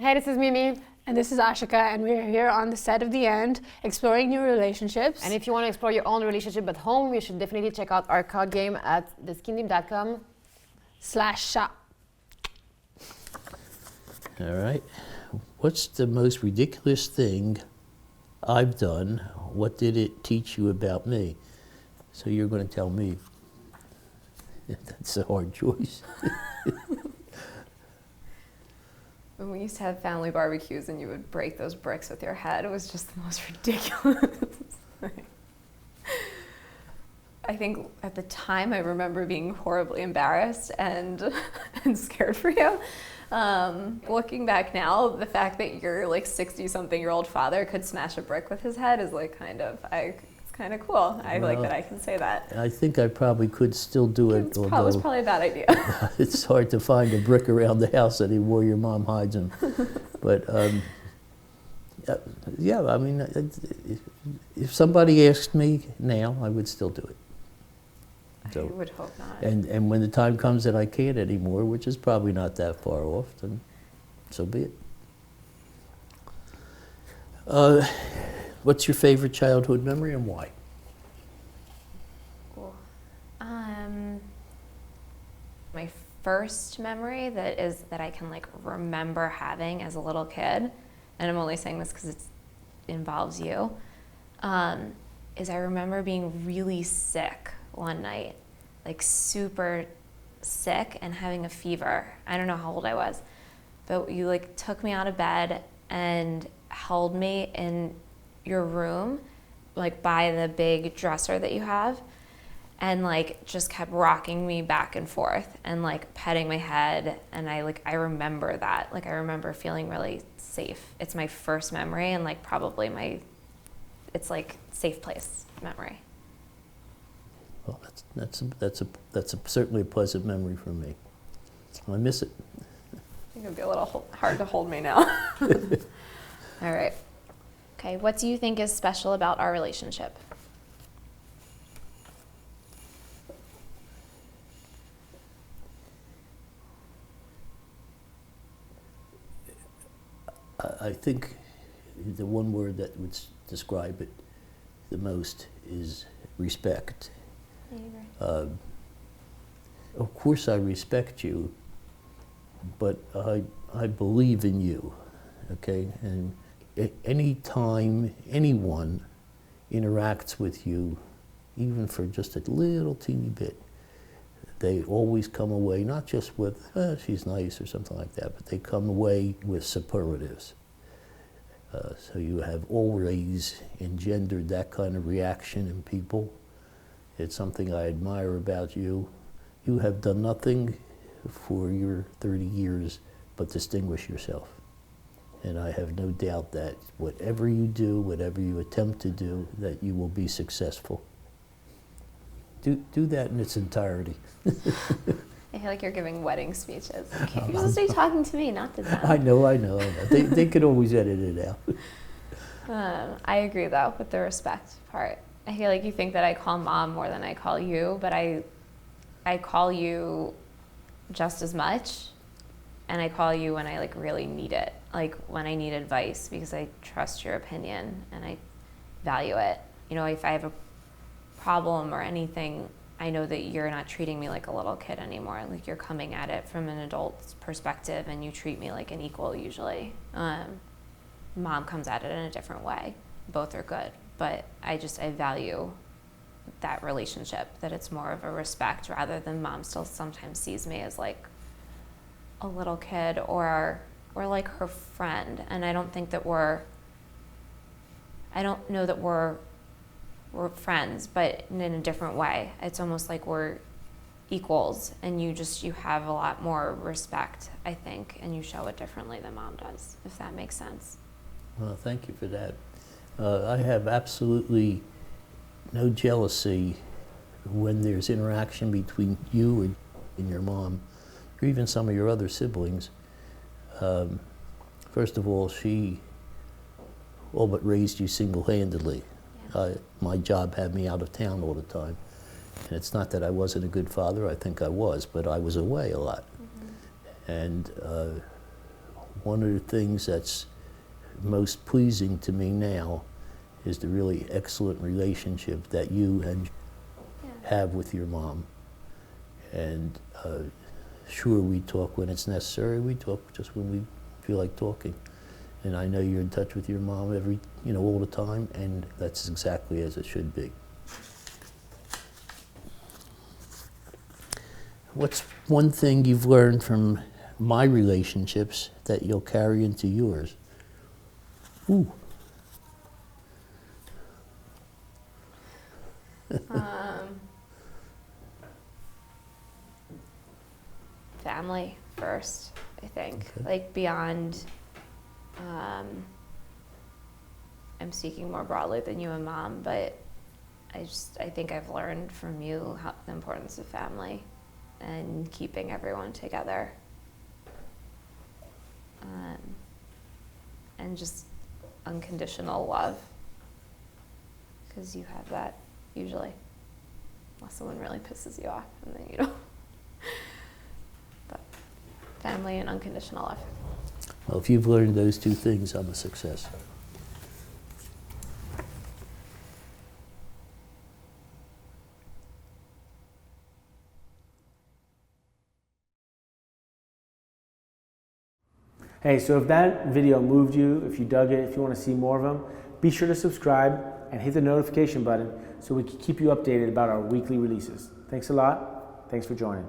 Hey, this is Mimi. And this is Ashika, and we're here on the set of theand, exploring new relationships. And if you want to explore your own relationship at home, you should definitely check out our card game at theskindeep.com/shop. All right. What's the most ridiculous thing I've done? What did it teach you about me? So you're going to tell me. That's a hard choice. When we used to have family barbecues and you would break those bricks with your head, it was just the most ridiculous thing. I think at the time I remember being horribly embarrassed and scared for you. Looking back now, the fact that your like 60-something-year-old father could smash a brick with his head is like it's kind of cool. I like that I can say that. I think I probably could still do it. It was probably a bad idea. It's hard to find a brick around the house anymore. Your mom hides them. But yeah, I mean, if somebody asked me now, I would still do it. So, I would hope not. And when the time comes that I can't anymore, which is probably not that far off, then so be it. What's your favorite childhood memory and why? Cool. My first memory that I can like remember having as a little kid, and I'm only saying this because it involves you, is I remember being really sick one night, like super sick and having a fever. I don't know how old I was, but you like took me out of bed and held me in your room, like by the big dresser that you have, and like just kept rocking me back and forth and like petting my head. And I remember that, like I remember feeling really safe. It's my first memory and like probably it's like safe place memory. Well, that's certainly a pleasant memory for me. I miss it. I think it'd be a little hard to hold me now. All right. Okay, what do you think is special about our relationship? I think the one word that would describe it the most is respect. Of course I respect you, but I believe in you, okay? And any time anyone interacts with you, even for just a little teeny bit, they always come away not just with, she's nice or something like that, but they come away with superlatives. So you have always engendered that kind of reaction in people. It's something I admire about you. You have done nothing for your 30 years but distinguish yourself. And I have no doubt that whatever you do, whatever you attempt to do, that you will be successful. Do that in its entirety. I feel like you're giving wedding speeches. Okay, you're supposed to be talking to me, not to them. I know. They could always edit it out. I agree, though, with the respect part. I feel like you think that I call mom more than I call you, but I call you just as much, and I call you when I like really need it, like when I need advice, because I trust your opinion and I value it. You know, if I have a problem or anything, I know that you're not treating me like a little kid anymore. Like you're coming at it from an adult's perspective, and you treat me like an equal usually. Mom comes at it in a different way. Both are good, but I value that relationship, that it's more of a respect rather than mom still sometimes sees me as like a little kid or like her friend. And I don't know that we're friends, but in a different way. It's almost like we're equals, and you have a lot more respect, I think, and you show it differently than mom does, if that makes sense. Well, thank you for that. I have absolutely no jealousy when there's interaction between you and your mom, or even some of your other siblings. First of all, she all but raised you single-handedly. Yeah. My job had me out of town all the time. And it's not that I wasn't a good father, I think I was, but I was away a lot. Mm-hmm. And one of the things that's most pleasing to me now is the really excellent relationship that you and have with your mom. And sure, we talk when it's necessary. We talk just when we feel like talking. And I know you're in touch with your mom all the time, and that's exactly as it should be. What's one thing you've learned from my relationships that you'll carry into yours? Ooh. Family first, I think. Okay. Like beyond, I'm speaking more broadly than you and Mom, but I think I've learned from you the importance of family and keeping everyone together. And just unconditional love, because you have that usually, unless someone really pisses you off, and then you don't. But family and unconditional love. Well, if you've learned those two things, I'm a success. Hey, so if that video moved you, if you dug it, if you want to see more of them, be sure to subscribe and hit the notification button so we can keep you updated about our weekly releases. Thanks a lot. Thanks for joining.